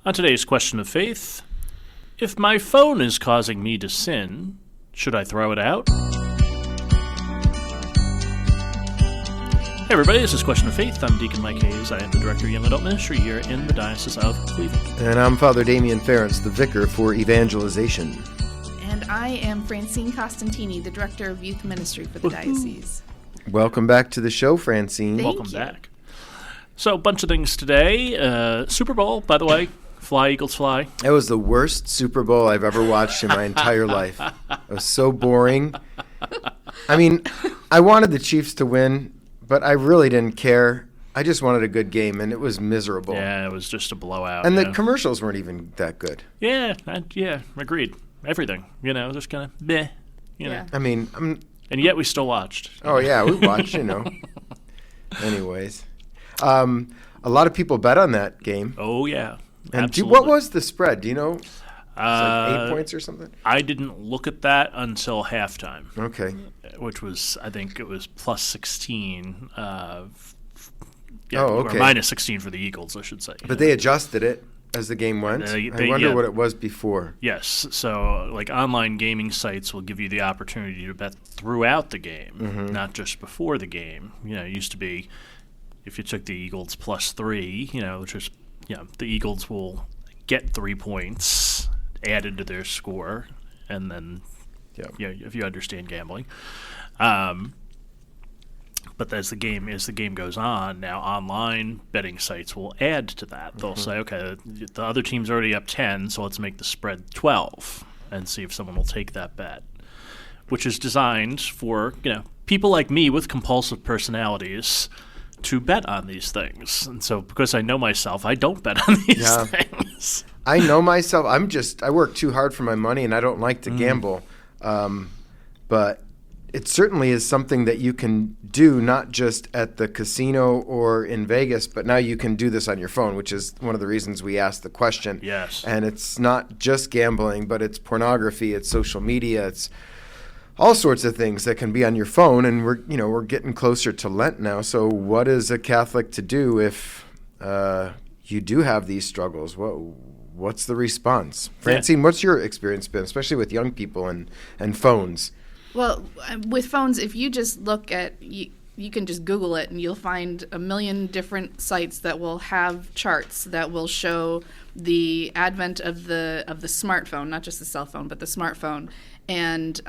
On today's question of faith, if my phone is causing me to sin, should I throw it out? Hey everybody, this is Question of Faith. I'm Deacon Mike Hayes. I am the Director of Young Adult Ministry here in the Diocese of Cleveland. And I'm Father Damian Ference, the Vicar for Evangelization. And I am Francine Costantini, the Director of Youth Ministry for the Diocese. Welcome back to the show, Francine. Welcome back. So, a bunch of things today. Super Bowl, by the way. Fly, Eagles, fly. It was the worst Super Bowl I've ever watched in my entire life. It was so boring. I mean, I wanted the Chiefs to win, but I really didn't care. I just wanted a good game, and it was miserable. Yeah, it was just a blowout. And the commercials weren't even that good. Yeah, agreed. Everything, just kind of bleh, Yeah. I mean, And yet we still watched. Oh, yeah, we watched, Anyways. A lot of people bet on that game. Oh, yeah. And Absolutely. what was the spread? Do you know? It's like 8 points or something? I didn't look at that until halftime. Okay. Which was, I think it was plus 16. Okay. Or minus 16 for the Eagles, I should say. But they adjusted it as the game went. I wonder what it was before. Yes. So, like, online gaming sites will give you the opportunity to bet throughout the game, not just before the game. It used to be if you took the Eagles plus 3, which is, the Eagles will get 3 points added to their score, and then, if you understand gambling. But as the game goes on, now online betting sites will add to that. They'll say, okay, the other team's already up 10, so let's make the spread 12 and see if someone will take that bet, which is designed for, people like me with compulsive personalities to bet on these things. And so because I know myself, I don't bet on these things. I know myself. I work too hard for my money, and I don't like to gamble. But it certainly is something that you can do, not just at the casino or in Vegas, but now you can do this on your phone, which is one of the reasons we asked the question. Yes. And it's not just gambling, but it's pornography, it's social media, it's all sorts of things that can be on your phone. And we're getting closer to Lent now. So what is a Catholic to do if you do have these struggles? What's the response? Francine, what's your experience been, especially with young people and phones? Well, with phones, if you just look at, you can just Google it, and you'll find a million different sites that will have charts that will show the advent of the smartphone, not just the cell phone, but the smartphone, and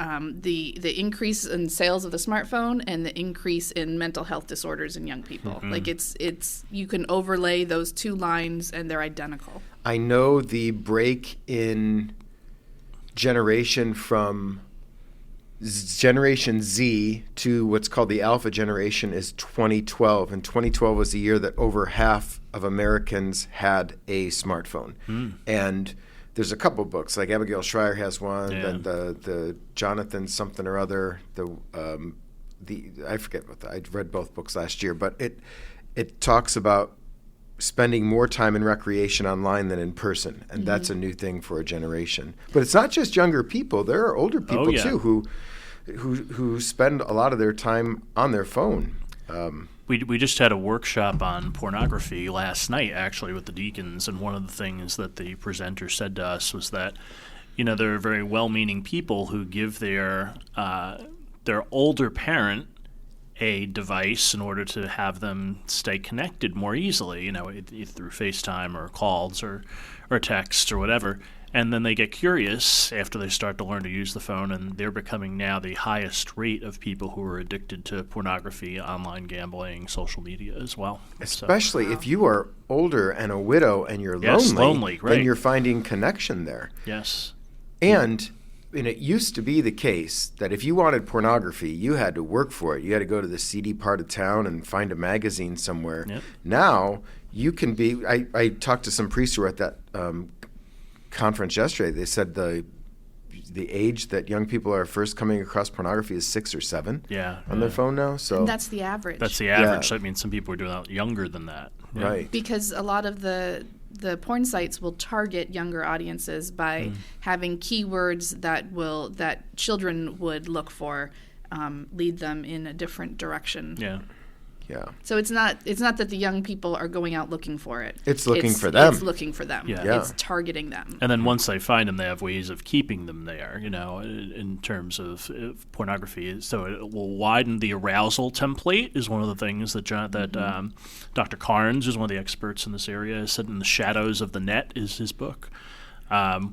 the increase in sales of the smartphone and the increase in mental health disorders in young people. Like it's you can overlay those two lines, and they're identical. I know the break in generation from Generation Z to what's called the Alpha generation is 2012. And 2012 was the year that over half of Americans had a smartphone. And there's a couple books, like Abigail Schreier has one, then the Jonathan something or other, I forget I read both books last year, but it talks about spending more time in recreation online than in person, and that's a new thing for a generation. But it's not just younger people; there are older people too who spend a lot of their time on their phone. We just had a workshop on pornography last night, actually, with the deacons, and one of the things that the presenter said to us was that, there are very well-meaning people who give their older parent a device in order to have them stay connected more easily, either through FaceTime or calls or text or whatever. And then they get curious after they start to learn to use the phone, and they're becoming now the highest rate of people who are addicted to pornography, online gambling, social media as well. Especially if you are older and a widow and you're lonely, right. Then you're finding connection there. Yes. And it used to be the case that if you wanted pornography, you had to work for it. You had to go to the seedy part of town and find a magazine somewhere. Yep. Now, you can be – I talked to some priests who were at that conference yesterday. They said the age that young people are first coming across pornography is 6 or 7 on their phone now. So and that's the average. That's the average. That means some people are doing that younger than that. Yeah. Right. Because a lot of the porn sites will target younger audiences by having keywords that children would look for, lead them in a different direction. Yeah. Yeah. So it's not that the young people are going out looking for it. It's looking for them. It's looking for them. Yeah. It's targeting them. And then once they find them, they have ways of keeping them there, in terms of pornography. So it will widen the arousal template is one of the things that Dr. Carnes, who's one of the experts in this area, said in The Shadows of the Net is his book.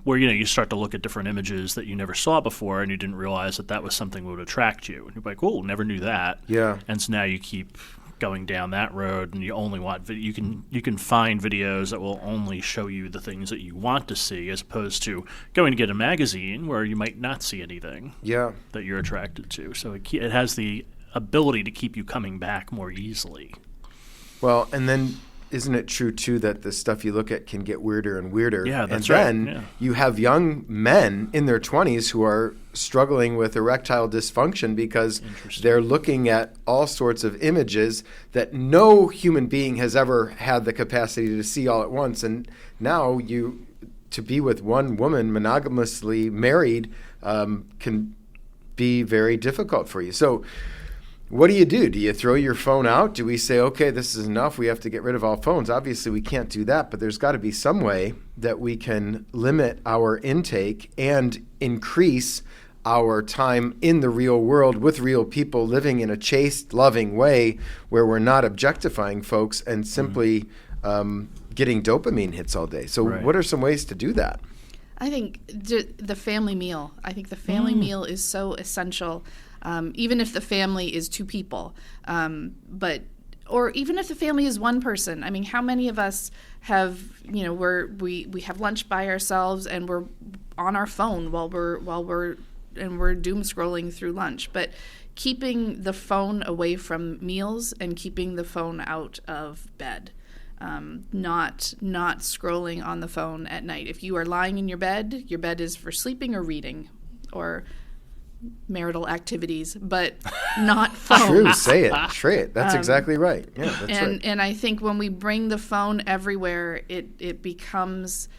Where you start to look at different images that you never saw before, and you didn't realize that was something that would attract you. And you're like, "Oh, never knew that." Yeah. And so now you keep going down that road, and you only want you can find videos that will only show you the things that you want to see, as opposed to going to get a magazine where you might not see anything. Yeah. That you're attracted to. So it has the ability to keep you coming back more easily. Well, and then isn't it true, too, that the stuff you look at can get weirder and weirder? Yeah, that's right. And then you have young men in their 20s who are struggling with erectile dysfunction because they're looking at all sorts of images that no human being has ever had the capacity to see all at once. And now to be with one woman monogamously married can be very difficult for you. So what do? Do you throw your phone out? Do we say, okay, this is enough, we have to get rid of all phones? Obviously, we can't do that, but there's got to be some way that we can limit our intake and increase our time in the real world with real people, living in a chaste, loving way where we're not objectifying folks and simply getting dopamine hits all day. So what are some ways to do that? I think the family meal. I think the family meal is so essential. Even if the family is two people, or even if the family is one person. I mean, how many of us have, we have lunch by ourselves and we're on our phone while we're doom scrolling through lunch. But keeping the phone away from meals and keeping the phone out of bed. Not scrolling on the phone at night. If you are lying in your bed is for sleeping or reading or marital activities, but not phone. True, say it. That's exactly right. Yeah, that's right. And I think when we bring the phone everywhere, it becomes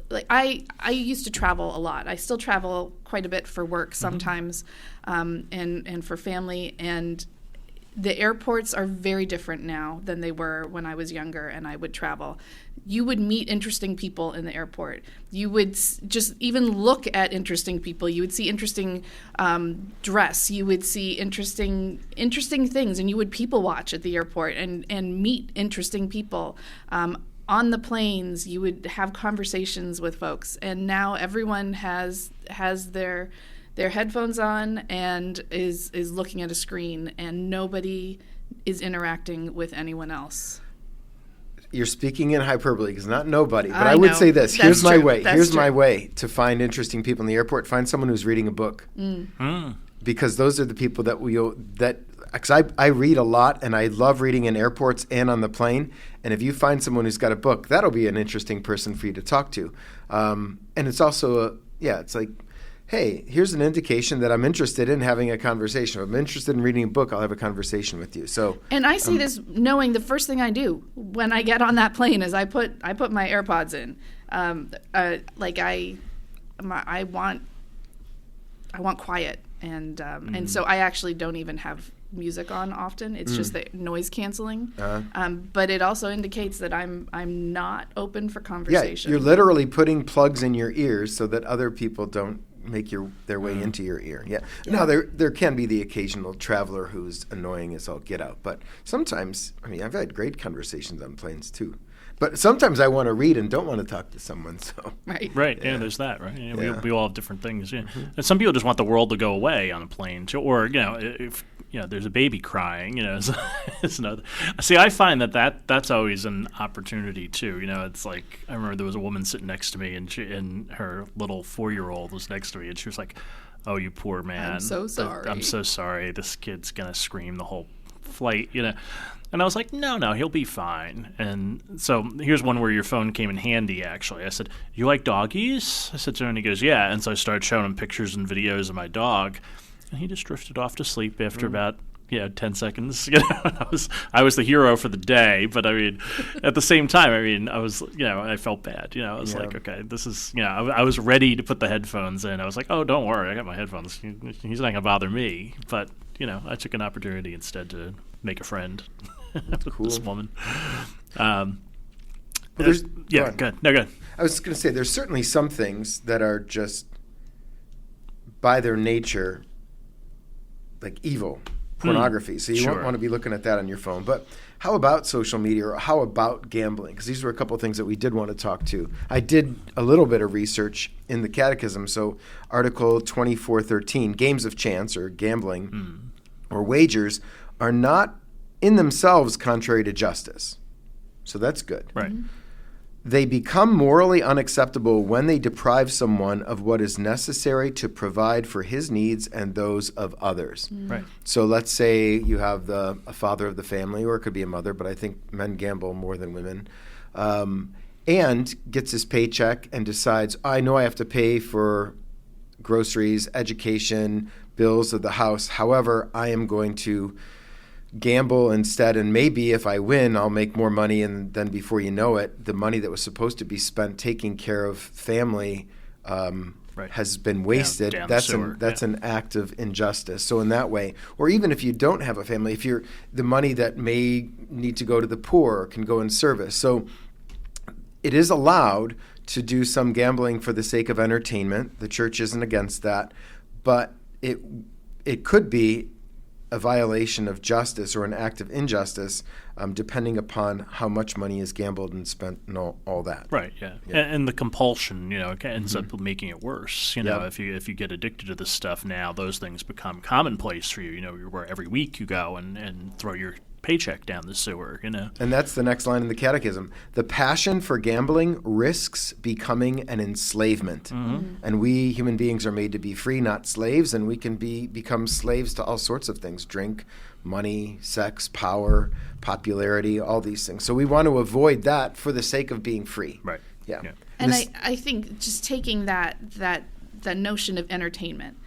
like I used to travel a lot. I still travel quite a bit for work sometimes, and for family. And the airports are very different now than they were when I was younger and I would travel. You would meet interesting people in the airport. You would just even look at interesting people. You would see interesting dress. You would see interesting things, and you would people watch at the airport and meet interesting people. On the planes, you would have conversations with folks, and now everyone has their headphones on and is looking at a screen, and nobody is interacting with anyone else. You're speaking in hyperbole, because not nobody, but I would say this. Here's my way. Here's my way to find interesting people in the airport. Find someone who's reading a book. Because those are the people because I read a lot, and I love reading in airports and on the plane. And if you find someone who's got a book, that'll be an interesting person for you to talk to. And it's also, it's like, hey, here's an indication that I'm interested in having a conversation. If I'm interested in reading a book, I'll have a conversation with you. So, and I say this knowing the first thing I do when I get on that plane is I put my AirPods in. I want quiet, and so I actually don't even have music on often. It's just the noise canceling. But it also indicates that I'm not open for conversation. Yeah, you're literally putting plugs in your ears so that other people don't make their way into your ear. Yeah. Now there can be the occasional traveler who's annoying as all get out, but sometimes, I've had great conversations on planes too. But sometimes I want to read and don't want to talk to someone. So right, yeah, there's that, right? Yeah, we all have different things. Yeah, and some people just want the world to go away on a plane, too, or if there's a baby crying, it's another. See, I find that's always an opportunity too. It's like I remember there was a woman sitting next to me, and her little 4-year-old was next to me, and she was like, "Oh, you poor man, I'm so sorry. I'm so sorry. This kid's gonna scream the whole flight, And I was like, no, he'll be fine. And so here's one where your phone came in handy, actually. I said, you like doggies? I said to him, and he goes, yeah. And so I started showing him pictures and videos of my dog. And he just drifted off to sleep after about 10 seconds. I was the hero for the day. But, at the same time, I was, I felt bad. I was like, okay, this is, I was ready to put the headphones in. I was like, oh, don't worry, I got my headphones. He's not going to bother me. But, I took an opportunity instead to make a friend with Cool. this woman. Well, there's, Yeah, go on. good. No, good. I was going to say there's certainly some things that are just by their nature like evil, pornography. So you Sure. won't want to be looking at that on your phone. But how about social media, or how about gambling? Because these were a couple of things that we did want to talk to. I did a little bit of research in the Catechism. So Article 2413, games of chance or gambling or wagers are not in themselves contrary to justice. So that's good. Right. They become morally unacceptable when they deprive someone of what is necessary to provide for his needs and those of others. Right. So let's say you have a father of the family, or it could be a mother, but I think men gamble more than women, and gets his paycheck and decides, I know I have to pay for groceries, education, bills of the house. However, I am going to gamble instead, and maybe if I win, I'll make more money, and then before you know it, the money that was supposed to be spent taking care of family Right. has been wasted. Down the That's sewer, that's an act of injustice. So in that way, or even if you don't have a family, if you're the money that may need to go to the poor can go in service. So it is allowed to do some gambling for the sake of entertainment. The church isn't against that, but it could be a violation of justice or an act of injustice, depending upon how much money is gambled and spent and all that. Right. Yeah. Yeah. And the compulsion, it ends up making it worse. Yeah. If you get addicted to this stuff now, those things become commonplace for you. Where every week you go and throw your paycheck down the sewer. And that's the next line in the Catechism. The passion for gambling risks becoming an enslavement. And we human beings are made to be free, not slaves, and we can become slaves to all sorts of things: drink, money, sex, power, popularity, all these things. So we want to avoid that for the sake of being free. Right. Yeah. Yeah. And I think just taking that notion of entertainment,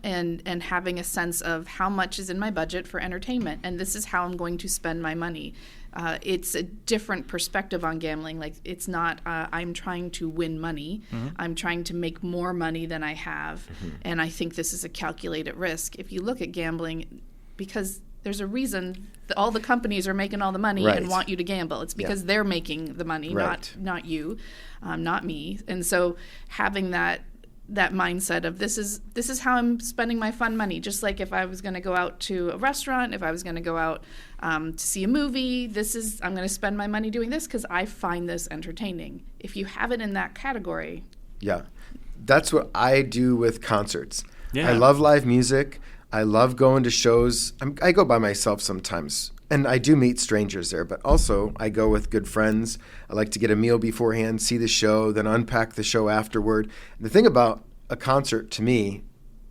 and having a sense of how much is in my budget for entertainment, and this is how I'm going to spend my money. It's a different perspective on gambling. Like, it's not I'm trying to win money. I'm trying to make more money than I have, and I think this is a calculated risk. If you look at gambling, because there's a reason that all the companies are making all the money Right. and want you to gamble. It's because they're making the money, Right. not you, not me. And so having that mindset of this is how I'm spending my fun money. Just like if I was going to go out to a restaurant, if I was going to go out to see a movie, I'm going to spend my money doing this because I find this entertaining. If you have it in that category. Yeah. That's what I do with concerts. Yeah. I love live music. I love going to shows. I go by myself sometimes, and I do meet strangers there, but also I go with good friends. I like to get a meal beforehand, see the show, then unpack the show afterward. And the thing about a concert to me,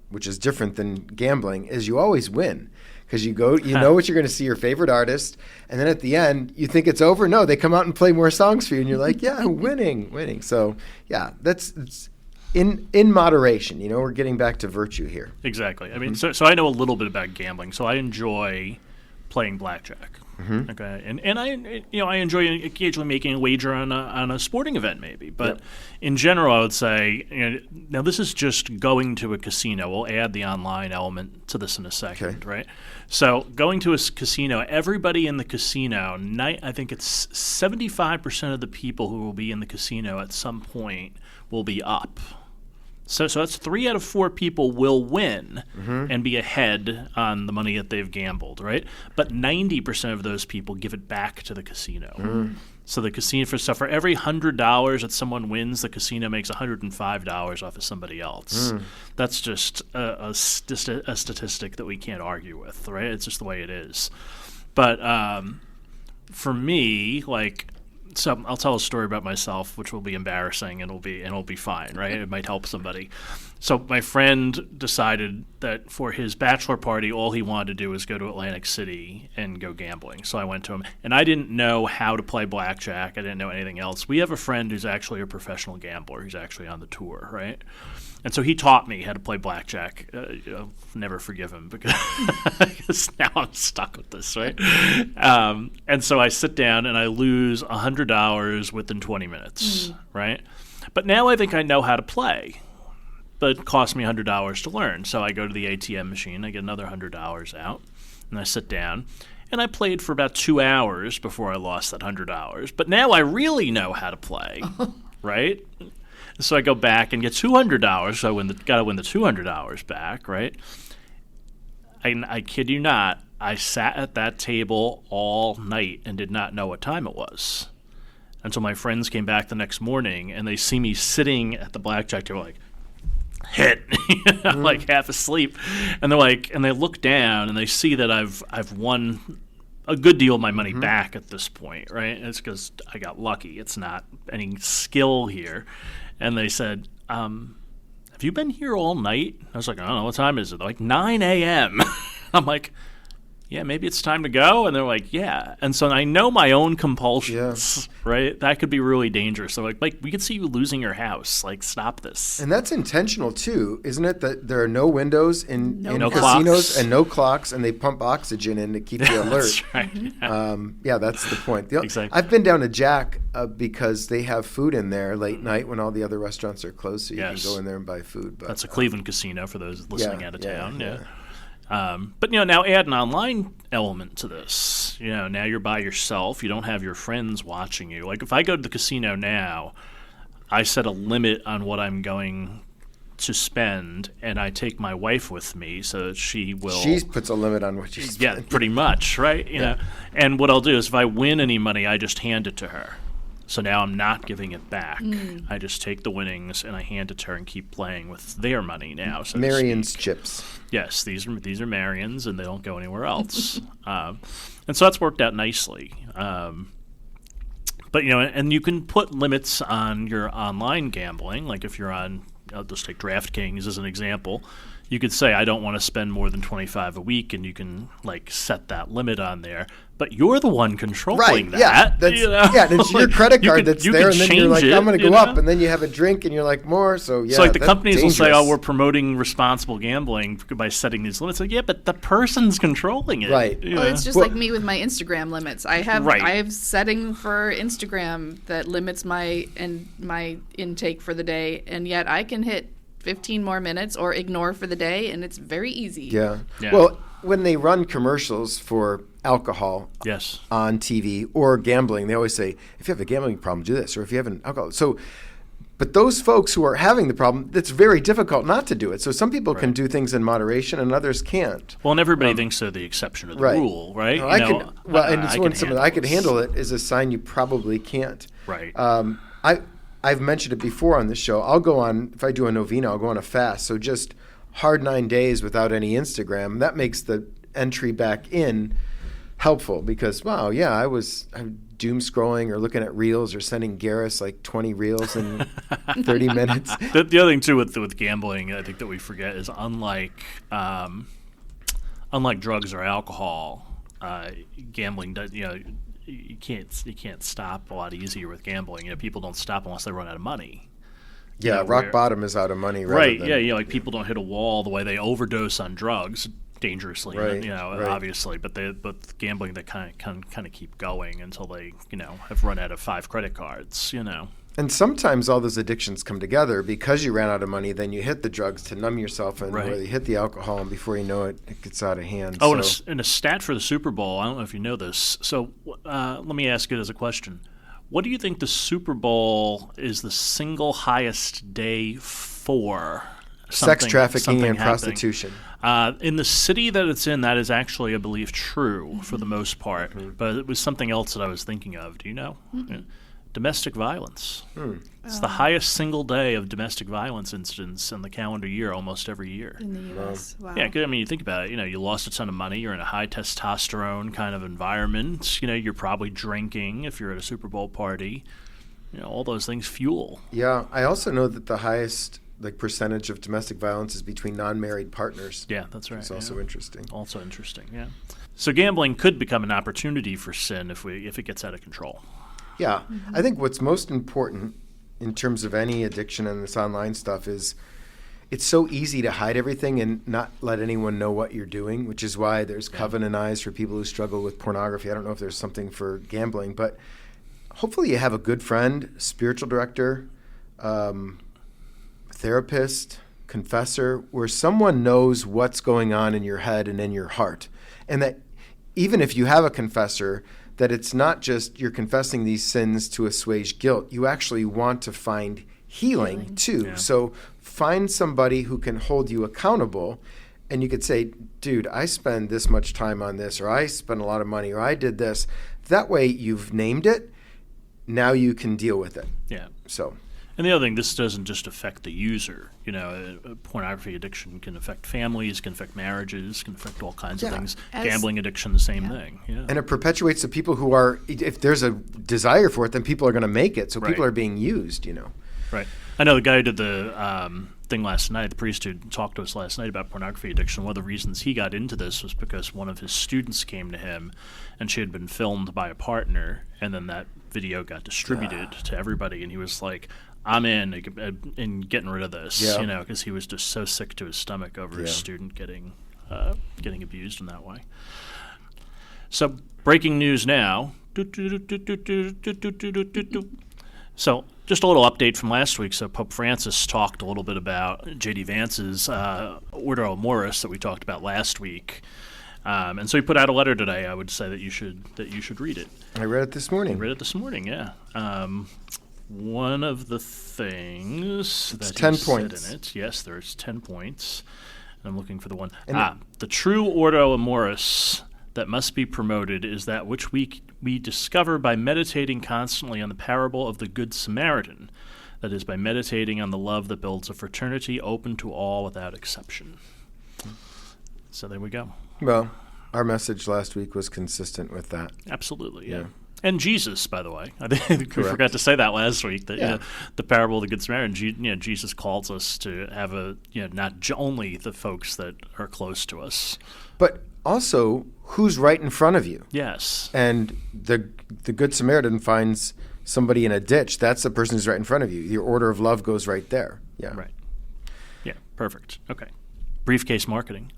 which is different than gambling, is you always win. Because you know what you're going to see your favorite artist, and then at the end, you think it's over. No, they come out and play more songs for you, and you're like, yeah, winning. So, yeah, it's in moderation. You know, we're getting back to virtue here. Exactly. I mean, so I know a little bit about gambling. So I enjoy playing blackjack. Okay, and I enjoy occasionally making a wager on a sporting event, maybe. But in general, I would say, now this is just going to a casino. We'll add the online element to this in a second, Okay. right? So going to a casino, everybody in the casino, I think it's 75% of the people who will be in the casino at some point will be up. So that's 3 out of 4 people will win and be ahead on the money that they've gambled, right? But 90% of those people give it back to the casino. So the casino, for every $100 that someone wins, the casino makes $105 off of somebody else. That's just a statistic that we can't argue with, right? It's just the way it is. But for me, so I'll tell a story about myself, which will be embarrassing, and it'll be fine, right? It might help somebody. So my friend decided that for his bachelor party, all he wanted to do was go to Atlantic City and go gambling. So I went to him, and I didn't know how to play blackjack. I didn't know anything else. We have a friend who's actually a professional gambler. He's actually on the tour, right? And so he taught me how to play blackjack. I'll never forgive him because now I'm stuck with this, right? And so I sit down and I lose $100 within 20 minutes, right? But now I think I know how to play. but it cost me $100 to learn. So I go to the ATM machine, I get another $100 out, and I sit down. And I played for about 2 hours before I lost that $100. But now I really know how to play, right? So I go back and get $200. So I got to win the $200 back, right? I kid you not, I sat at that table all night and did not know what time it was until my friends came back the next morning and they see me sitting at the blackjack table like, hit, like half asleep, and they're like, and they look down and they see that I've won a good deal of my money back at this point, right? And it's because I got lucky. It's not any skill here. And they said, have you been here all night? I was like, I don't know, what time is it? They're like 9 a.m. I'm like, yeah, maybe it's time to go. And they're like, yeah. And so I know my own compulsions, right? That could be really dangerous. So like, we could see you losing your house. Like, stop this. And that's intentional too, isn't it? That there are no windows in No casinos clocks. and no clocks, and they pump oxygen in to keep you alert. That's right. Yeah, that's the point. Exactly. I've been down to Jack because they have food in there late night when all the other restaurants are closed, so you can go in there and buy food. But that's a Cleveland casino for those listening out of town. Yeah. But now add an online element to this. Now you're by yourself. You don't have your friends watching you. Like if I go to the casino now, I set a limit on what I'm going to spend, and I take my wife with me so that she puts a limit on what you spend. Yeah, pretty much, right? You know. And what I'll do is if I win any money, I just hand it to her. So now I'm not giving it back. I just take the winnings and I hand it to her and keep playing with their money now. So Marion's chips. Yes, these are Marion's, and they don't go anywhere else. And so that's worked out nicely. But and you can put limits on your online gambling. Like if you're on, I'll just take DraftKings as an example. You could say I don't want to spend more than $25 a week, and you can like set that limit on there. But you're the one controlling that. Yeah, it's your credit card that's there, and then you're like, I'm going to go up, and then you have a drink, and you're like, more. So so like the companies will say, oh, we're promoting responsible gambling by setting these limits. Like, yeah, but the person's controlling it. Right. Well, it's just like me with my Instagram limits. I have setting for Instagram that limits my intake for the day, and yet I can hit 15 more minutes or ignore for the day, and it's very easy. Yeah. Well, when they run commercials for alcohol on TV or gambling, they always say, if you have a gambling problem, do this, or if you have an alcohol. So, but those folks who are having the problem, it's very difficult not to do it. So some people can do things in moderation and others can't. Well, and everybody thinks they're the exception to the rule, right? No, I can handle it is a sign you probably can't. Right. I've mentioned it before on this show. I'll go on, if I do a novena, I'll go on a fast. So just hard 9 days without any Instagram. That makes the entry back in helpful because, I'm doom scrolling or looking at reels or sending Garrus like 20 reels in 30 minutes. The other thing, too, with gambling, I think that we forget is unlike drugs or alcohol, gambling does, you can't stop a lot easier with gambling. People don't stop unless they run out of money. Yeah, rock bottom is out of money. Right. Like people don't hit a wall the way they overdose on drugs dangerously. Right. Obviously, but gambling they kind of keep going until they have run out of 5 credit cards. And sometimes all those addictions come together because you ran out of money. Then you hit the drugs to numb yourself, and or you hit the alcohol, and before you know it, it gets out of hand. Oh, and a stat for the Super Bowl. I don't know if you know this. So let me ask it as a question. What do you think the Super Bowl is the single highest day for? Sex trafficking and prostitution. In the city that it's in, that is actually, I believe, true for the most part. But it was something else that I was thinking of. Do you know? Yeah. Domestic violence. It's the highest single day of domestic violence incidents in the calendar year almost every year. In the U.S. Wow. Yeah, you think about it. You lost a ton of money. You're in a high testosterone kind of environment. You're probably drinking if you're at a Super Bowl party. All those things fuel. Yeah, I also know that the highest percentage of domestic violence is between non-married partners. Yeah, that's right. It's also interesting. Also interesting, yeah. So gambling could become an opportunity for sin if it gets out of control. Yeah. I think what's most important in terms of any addiction and this online stuff is it's so easy to hide everything and not let anyone know what you're doing, which is why there's Covenant Eyes for people who struggle with pornography. I don't know if there's something for gambling, but hopefully you have a good friend, spiritual director, therapist, confessor, where someone knows what's going on in your head and in your heart. And that even if you have a confessor, that it's not just you're confessing these sins to assuage guilt. You actually want to find healing too. Yeah. So find somebody who can hold you accountable. And you could say, dude, I spend this much time on this, or I spent a lot of money, or I did this. That way you've named it. Now you can deal with it. Yeah. So. And the other thing, this doesn't just affect the user. Pornography addiction can affect families, can affect marriages, can affect all kinds of things. Gambling addiction, the same thing. Yeah. And it perpetuates the people who are, if there's a desire for it, then people are going to make it. So people are being used, Right. I know the guy who did the thing last night, the priest who talked to us last night about pornography addiction, one of the reasons he got into this was because one of his students came to him and she had been filmed by a partner, and then that video got distributed to everybody, and he was like, I'm in getting rid of this, because he was just so sick to his stomach over his student getting abused in that way. So, breaking news now. So, just a little update from last week. So, Pope Francis talked a little bit about J.D. Vance's Ordo Amoris that we talked about last week. And so he put out a letter today. I would say that you should read it. I read it this morning. Yeah. One of the things it's that 10 he points. said in it, yes, there's 10 points. And I'm looking for the one. The true Ordo Amoris that must be promoted is that which we discover by meditating constantly on the parable of the Good Samaritan. That is, by meditating on the love that builds a fraternity open to all without exception. So there we go. Well, our message last week was consistent with that. Absolutely, yeah. And Jesus, by the way. I think we forgot to say that last week, that the parable of the Good Samaritan, Jesus calls us to have not only the folks that are close to us, but also who's right in front of you. Yes. And the Good Samaritan finds somebody in a ditch. That's the person who's right in front of you. Your order of love goes right there. Yeah. Right. Yeah, perfect. Okay. Briefcase Marketing.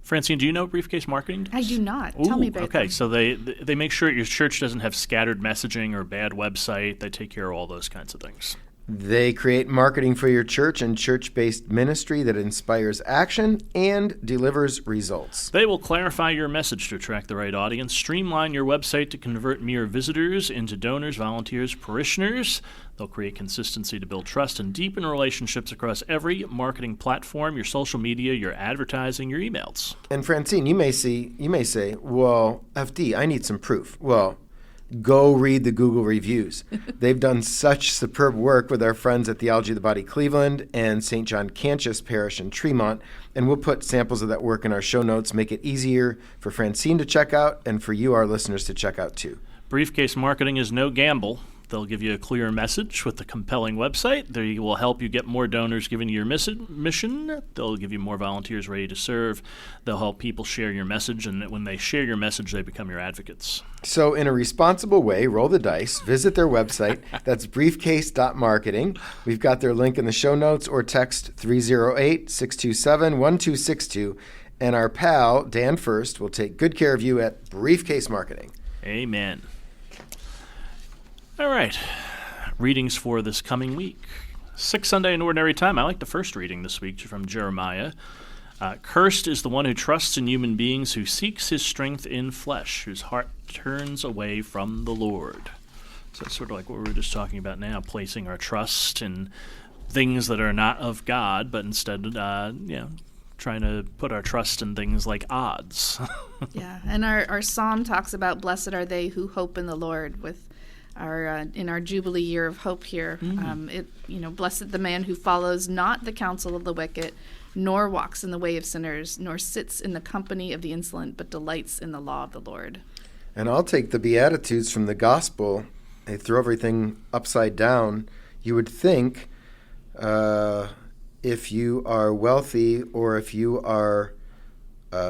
Francine, do you know Briefcase Marketing? I do not. Tell me about them. So they make sure your church doesn't have scattered messaging or a bad website. They take care of all those kinds of things. They create marketing for your church and church-based ministry that inspires action and delivers results. They will clarify your message to attract the right audience, streamline your website to convert mere visitors into donors, volunteers, parishioners. They'll create consistency to build trust and deepen relationships across every marketing platform, your social media, your advertising, your emails. And Francine, you may say, well, FD, I need some proof. Well, go read the Google reviews. They've done such superb work with our friends at Theology of the Body Cleveland and St. John Cantius Parish in Tremont, and we'll put samples of that work in our show notes, make it easier for Francine to check out and for you, our listeners, to check out too. Briefcase Marketing is no gamble. They'll give you a clear message with a compelling website. They will help you get more donors given to your mission. They'll give you more volunteers ready to serve. They'll help people share your message, and when they share your message, they become your advocates. So in a responsible way, roll the dice, visit their website. That's briefcase.marketing. We've got their link in the show notes, or text 308-627-1262. And our pal, Dan First, will take good care of you at Briefcase Marketing. Amen. All right, readings for this coming week. Sixth Sunday in Ordinary Time. I like the first reading this week from Jeremiah. Cursed is the one who trusts in human beings, who seeks his strength in flesh, whose heart turns away from the Lord. So it's sort of like what we were just talking about now, placing our trust in things that are not of God, but instead, trying to put our trust in things like odds. Yeah, and our psalm talks about blessed are they who hope in the Lord, with in our Jubilee year of hope here. Blessed the man who follows not the counsel of the wicked, nor walks in the way of sinners, nor sits in the company of the insolent, but delights in the law of the Lord. And I'll take the Beatitudes from the Gospel. They throw everything upside down. You would think if you are wealthy, or if you are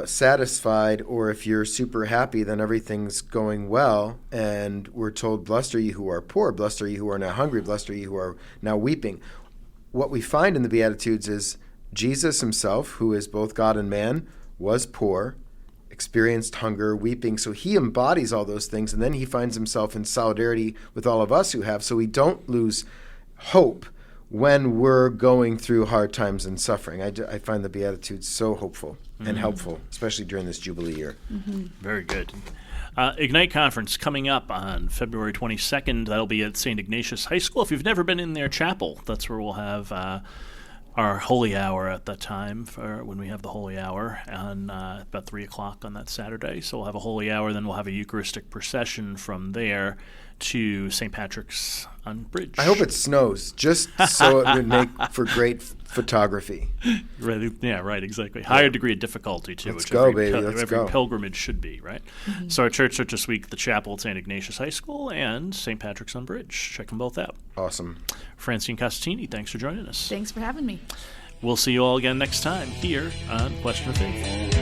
satisfied, or if you're super happy, then everything's going well. And we're told, blessed are you who are poor, blessed are you who are now hungry, blessed are you who are now weeping. What we find in the Beatitudes is Jesus himself, who is both God and man, was poor, experienced hunger, weeping. So he embodies all those things, and then he finds himself in solidarity with all of us who have. So we don't lose hope. when we're going through hard times and suffering. I find the Beatitudes so hopeful and helpful, especially during this Jubilee year. Very good. Ignite Conference coming up on February 22nd. That'll be at St. Ignatius High School. If you've never been in their chapel, that's where we'll have our Holy Hour at that time, for when we have the Holy Hour, on about 3 o'clock on that Saturday. So we'll have a Holy Hour, then we'll have a Eucharistic procession from there to St. Patrick's on Bridge. I hope it snows, just so it would make for great photography. Right, yeah, right, exactly. Higher degree of difficulty, too. Let's which go, every baby, let's every go. pilgrimage should be, right? So our church this week, the chapel at St. Ignatius High School and St. Patrick's on Bridge. Check them both out. Awesome. Francine Costantini, thanks for joining us. Thanks for having me. We'll see you all again next time here on Question of Faith.